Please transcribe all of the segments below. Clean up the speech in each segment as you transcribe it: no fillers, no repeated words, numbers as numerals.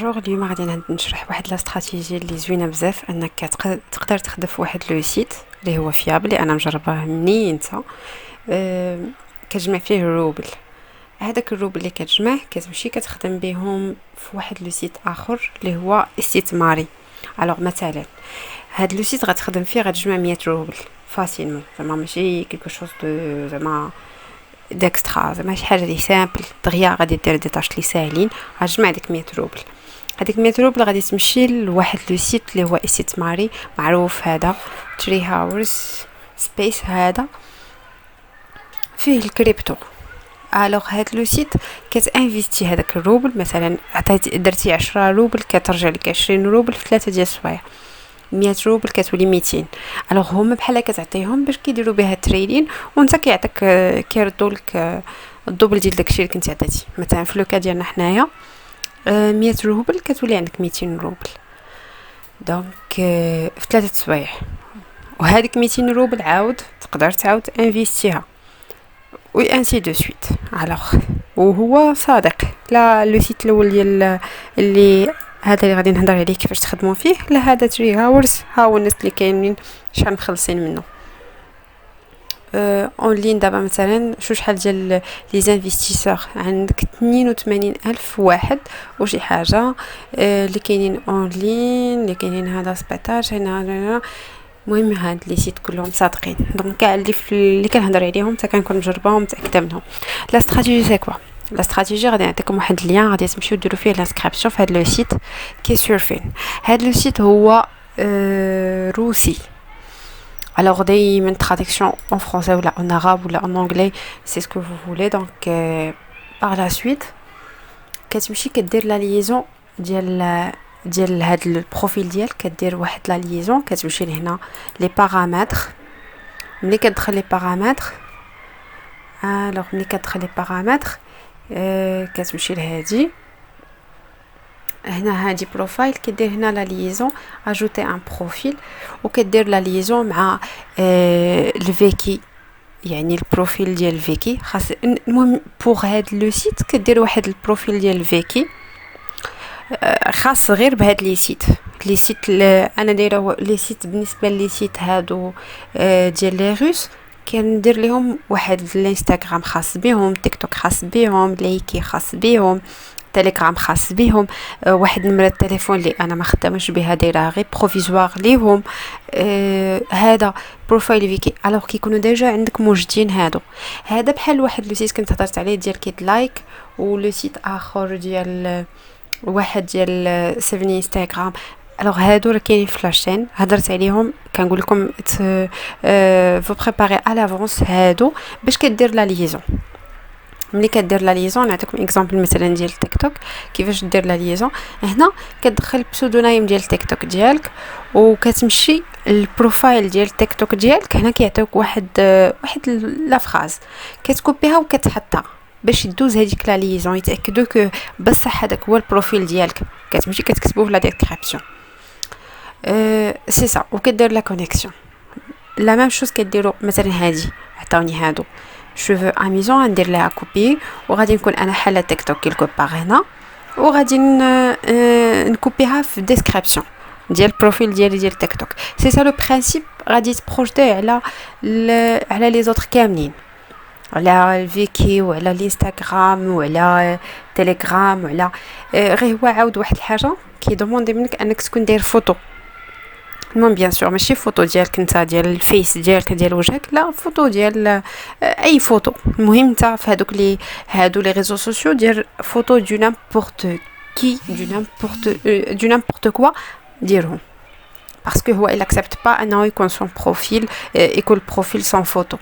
بونجور. اليوم غادي نشرح واحد لا استراتيجيه اللي زوينه بزاف انك تقدر تخدف واحد لو سيت اللي هو فيابل اللي انا مجرباه مني انت. كتجمع فيه الروبل. هذاك الروبل اللي كتجمع كتمشي كتخدم بهم في واحد لو سيت اخر اللي هو استثماري. الوغ مثلا هاد لو سيت غتخدم فيه غتجمع 100 روبل فاسيلمون، زعما ماشي كيلكو شوز دو زعما داكسترا، زعما شي حاجه لي سامبل دغيا غادي دير دي طاش لي ساهلين. غتجمع ديك 100 روبل. هذيك 100 روبل غادي تمشي لواحد لو سيت اللي هو استثماري معروف، هذا تري هاورز سبيس، هذا فيه الكريبتو. الوغ هاد لو سيت كتانفيستي هذاك الروبل، مثلا درتي 10 روبل كترجع لك 20 روبل في 3 ديال السوايع، 100 روبل كتولي 200. الوغ هما بحال كتعطيهم باش كيديروا بها التريدين، وانت كيعطيك كيردوا لك الدوبل ديال داكشي اللي كنتي عطيتي. مثلا في لوكا ديالنا حنايا 100 روبل كتولي عندك 200 روبل، دونك في 3 سوايع. وهذيك 200 روبل عاود تقدر تعاود انفيستيها وي انسي دو سويت. الوغ وهو صادق. لا لو سيت الاول ديال اللي هذا اللي غادي نهضر عليه كيفاش تخدموا فيه، لا هذا تري هاورز ها هو الناس اللي كاينين شحال مخلصين منه اون لين. دابا مثلا شحال ديال لي زانفيستيسور عندك 82 الف واحد وشي حاجه اللي كاينين اون لين، اللي كاينين هذا 17 هنا. المهم هاد لي سيت كلهم صادقين، دونك كاع اللي كنهضر عليهم حتى كنكون مجرباهم متاكده منهم. لا استراتيجي سي كوا؟ لا استراتيجي غادي نعطيكم واحد اللين غادي تمشيو ديروا فيه لانسكريبسيون في هاد لو سيت كي سورفين. هاد لو سيت هو روسي. Alors دايما traduction en français ou en arabe ou en anglais, c'est ce que vous voulez. Donc par la suite كتمشي كدير لا ليزون ديال هاد البروفيل ديالك، كدير واحد لا ليزون، كتمشي لهنا لي بارامتر. ملي كتدخل لي بارامتر الوغ ملي كتدخل لي بارامتر كتمشي لهادي هنا، هادي بروفايل، كدير هنا لا ليزون اجوتي ان بروفيل، وكدير لا ليزون مع الفيكي، يعني البروفيل ديال الفيكي خاص. المهم بوغ هاد لو سيت كدير واحد البروفيل ديال الفيكي خاص غير بهاد لي سيت. لي سيت انا دايره لي سيت بالنسبه لي سيت هادو ديال لي روس كندير لهم واحد الانستغرام خاص بهم، تيك توك خاص بهم، لايكي خاص بهم، تيليجرام خاص بهم، واحد نمره التليفون اللي انا ما خدامش بها دايره غير بروفيزوار ليهم. هذا بروفايل فيكي. الوغ كيكونوا ديجا عندك موجدين هادو. هذا بحال واحد لو سيت كنت هضرت عليه ديال كيت لايك، ولو سيت اخر ديال واحد ديال سيفني انستغرام. الوغ هادو راه كاينين في لاشين هضرت عليهم، كنقول لكم فو بريباري ا لافونس هادو باش كدير لا ليزون. ملي كدير لا ليزون نعطيكم اكزامبل مثلا ديال تيك توك كيفاش دير لا ليزون. هنا كتدخل البسودونيم ديال تيك توك ديالك وكتمشي البروفايل ديال تيك توك ديالك. هنا كيعطيوك واحد لا فراز كتكوبيها وكتحطها باش يدوز هذيك لا ليزون، يتاكدوا ك بصح هذاك هو البروفيل ديالك. كتمشي كتكتبوه في لا ديسكريبسيون سي سا، وكدير لا كونيكسيون. لا ميم شوز كديروا مثلا هادي عطاوني هادو شوفو اميزون، ندير لها كوبي وغادي نكون انا حاله تيك توك كيلكو باغ هنا، وغادي نكوبيها في ديسكريبسيون ديال البروفيل ديال تيك توك. سي سا لو برينسيپ، غادي تبروجتي على لي زوتر كاملين، على الفيكي وعلى الانستغرام وعلى تيليجرام وعلى غير هو عاود واحد الحاجه كيدوموندي منك انك تكون داير فوتو. المهم بيان سور ماشي فوتو ديالك انت ديال الفيس ديالك ديال وجهك، لا فوتو ديال اي فوتو. المهم انت في هادوك هادو لي ريزو سوسيو دير فوتو دو نامبورت كي دو نامبورت كوا ديرهم، باسكو هو il accepte pas انه يكون son profil يكون البروفيل sans photo.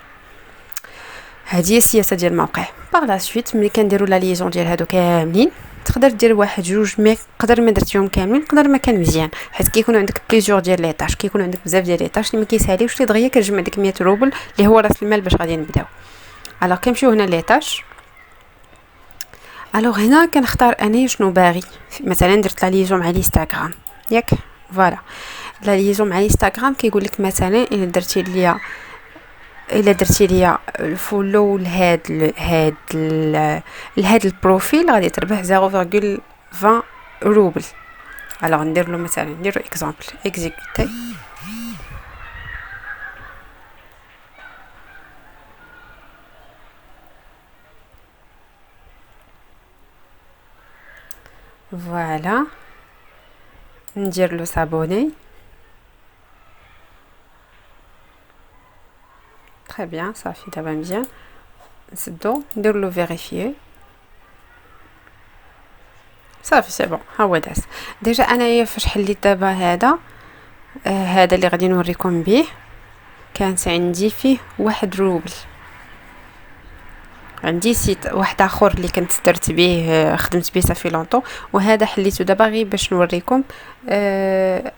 هذه هي السياسه ديال الموقع. باغ لا سويت ملي كنديروا لا ليزون ديال هادو كاملين تقدر دير واحد جوج، ما قدر ما درتيهم كاملين قدر ما كان مزيان، حيت كيكون عندك بليزيور ديال لي طاش، كيكون عندك بزاف ديال لي طاش اللي ما كيساليوش لي دغيا كتجمع ديك 100 روبل اللي هو راس المال باش غادي نبداو. الوغ كنمشيو هنا لي طاش. الوغ هنا كنختار انايا شنو باغي. مثلا درت لا ليزون مع الانستغرام ياك، فوالا لا ليزون مع الانستغرام كيقول لك مثلا الا درتي ليا الفولو لهاد البروفيل غادي تربح 0.20 روبل. alors ندير له مثلا نديرو اكزامبل exécuter. voilà ندير له s'abonner. très bien صافي دابا مزيان نسدو ندير له vérifier صافي سي بون ها هو داز ديجا انايا فاش حليت دابا هذا هذا اللي غادي نوريكم به كانت عندي فيه 1 روبل. عندي سيت واحد اخر اللي كنت درت به خدمت به صافي لونطون وهذا حليته دابا غير باش نوريكم.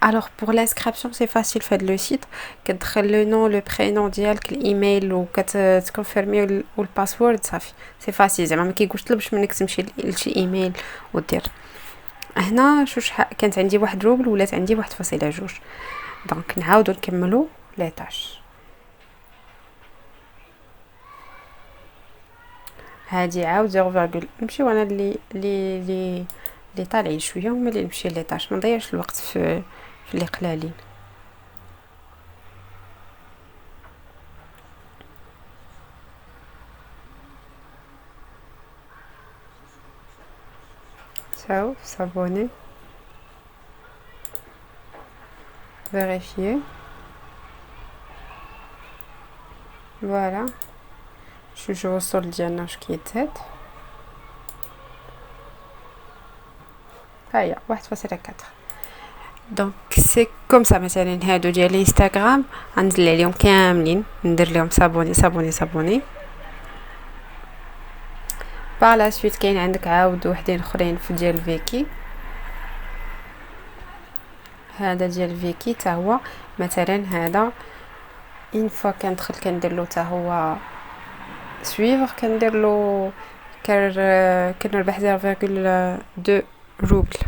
الوغ بور لانسكريبسيون سي فاسيل في هذا لو سيت كتدخل لو نون لو برينون ديالك الايميل وكتكونفيرمي والباسورد صافي سي فاسيل زعما ما كيقولش طلبش منك تمشي لشي ايميل ودير. هنا شو كانت عندي 1 روبل ولات عندي 1.2. دونك نعاودو نكملو لي طاش. هادي عاود 0. نمشيو انا اللي طالعين شويه هما اللي نمشي لي طاش ما نضيعش الوقت في اللي قلالين. ciao s'abonner vérifier voilà نشوفو الصول ديالنا واش كيتزاد. هيا 1.4. دونك سي كوم سا مثلا هادو ديال الانستغرام غنزل عليهم كاملين ندير لهم صابوني صابوني صابوني. باغ لا سويت كاين عندك عاود وحدين اخرين في ديال فيكي. هذا ديال فيكي تا هو مثلا هذا اون فوا كندخل كندير له تا هو سويفر كندير له كنربح 0.2 روبل.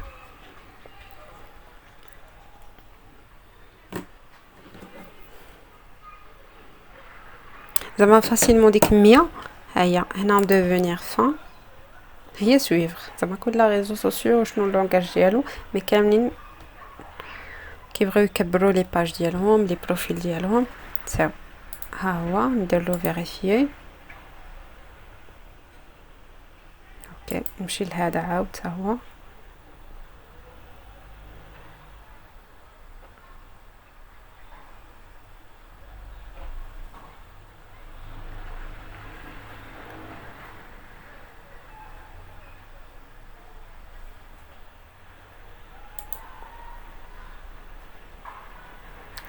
زعما فاسيلمون ديك 100 هيا هنا ديفونير فان هي سويفر زعما كل ريزو سوسيو شنو اللونغاج ديالو مي كاملين كيبغيو يكبروا لي باج ديالهم لي بروفيل ديالهم. ساو ها هو ندير له فيريفيي. اوكي نمشي لهذا عاود ها هو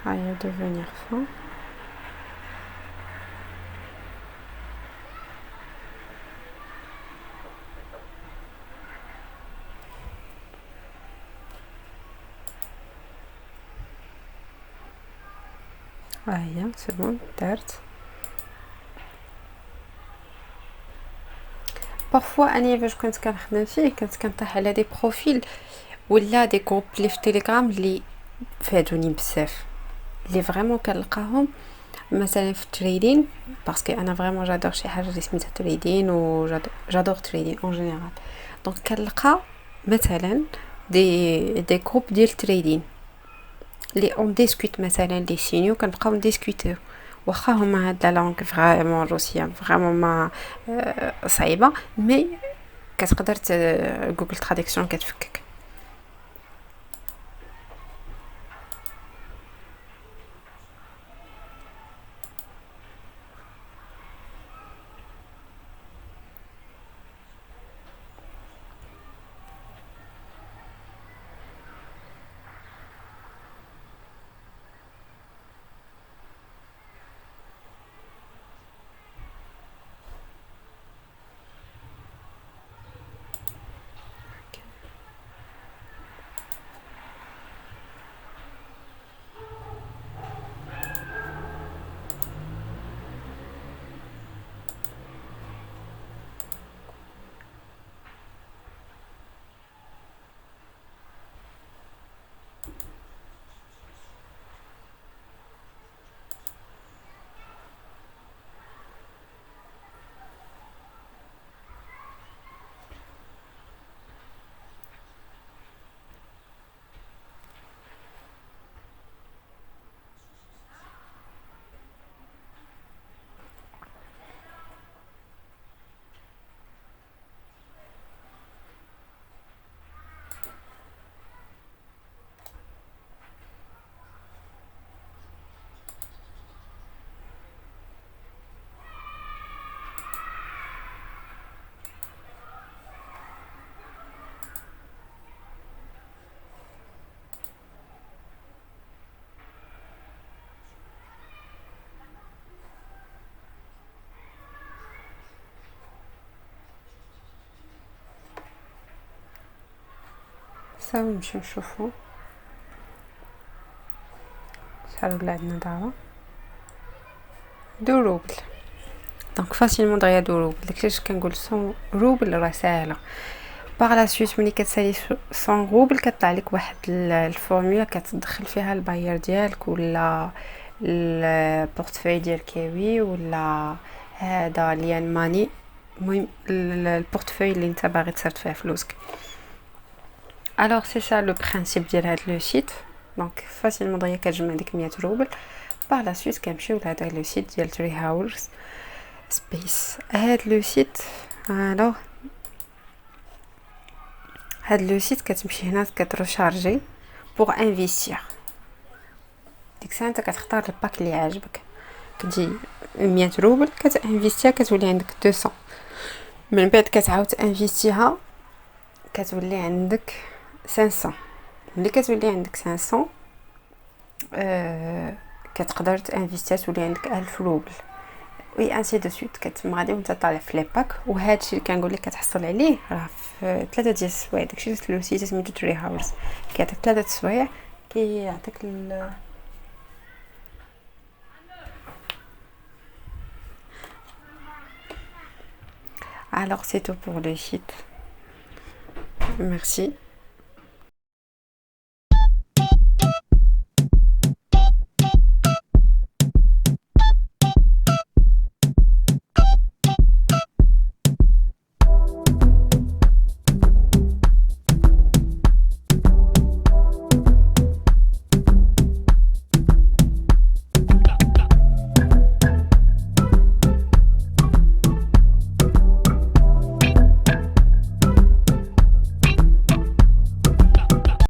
هيا devenir fin. هيا سي بون دارت. بارفوا اني فاش كنت كنخدم فيه كنت كنطيح على دي بروفيل ولا دي جروب اللي في تيليجرام اللي فادوني بزاف اللي فريمون كنلقاهم مثلا في التريدين باسكو انا فريمون جادور شي حاجه اللي سميتها تريدين و جادور تريدين اون جينيرال. دونك كنلقى مثلا دي جروب ديال تريدين اللي اون ديسكوت مثلا لي سينيو كنبقاو نديسكوتيو واخا هما هاد لا لونغ فريمون روسيا فريمون ما صعيبه مي كتقدر جوجل تراديكسيون كتفكك. صافي نمشيو نشوفو شحال ولا عندنا دابا 2 روبل. دونك فاسيلمون دغيا 2 روبل، داكشي علاش كنقول 100 روبل راه ساهله. باغ لا سويت ملي كتسالي 100 روبل كطلع لك واحد الفورمولا كتدخل فيها الباير ديالك ولا البورتفوي ديال كيوي ولا هذا ليان ماني، المهم البورتفوي اللي انت باغي تصرف فيه فلوسك. الوغ سي سا لو برينسيپ ديال هاد لو سيت. دونك فاسيلمون دغيا كتجمع ديك 100 روبل. باغ لا سويت كنمشيو لهذا لو سيت ديال تري هاوس سبيس. هاد لو سيت الوغ هاد لو سيت كتمشي هنا كترشارجي بوغ انفيستير. ديك الساعه انت كتختار الباك اللي عاجبك، كتجي 100 روبل كتانفيستيها كتولي عندك 200. من بعد كتعاود تانفيستيها كتولي عندك 500. ملي كتولي عندك 500 كتقدر تانفيستيها تولي عندك 1000 روبل وي انسي دو سويت. كتما غادي وانت طالع في لي باك. وهذا الشيء اللي كنقول لك كتحصل عليه راه في 3 ديال السوايع. داكشي اللي لو سيت سميتو تري هاوس كيعطيك 3 السوايع كيعطيك Alors c'est tout pour le site. Merci.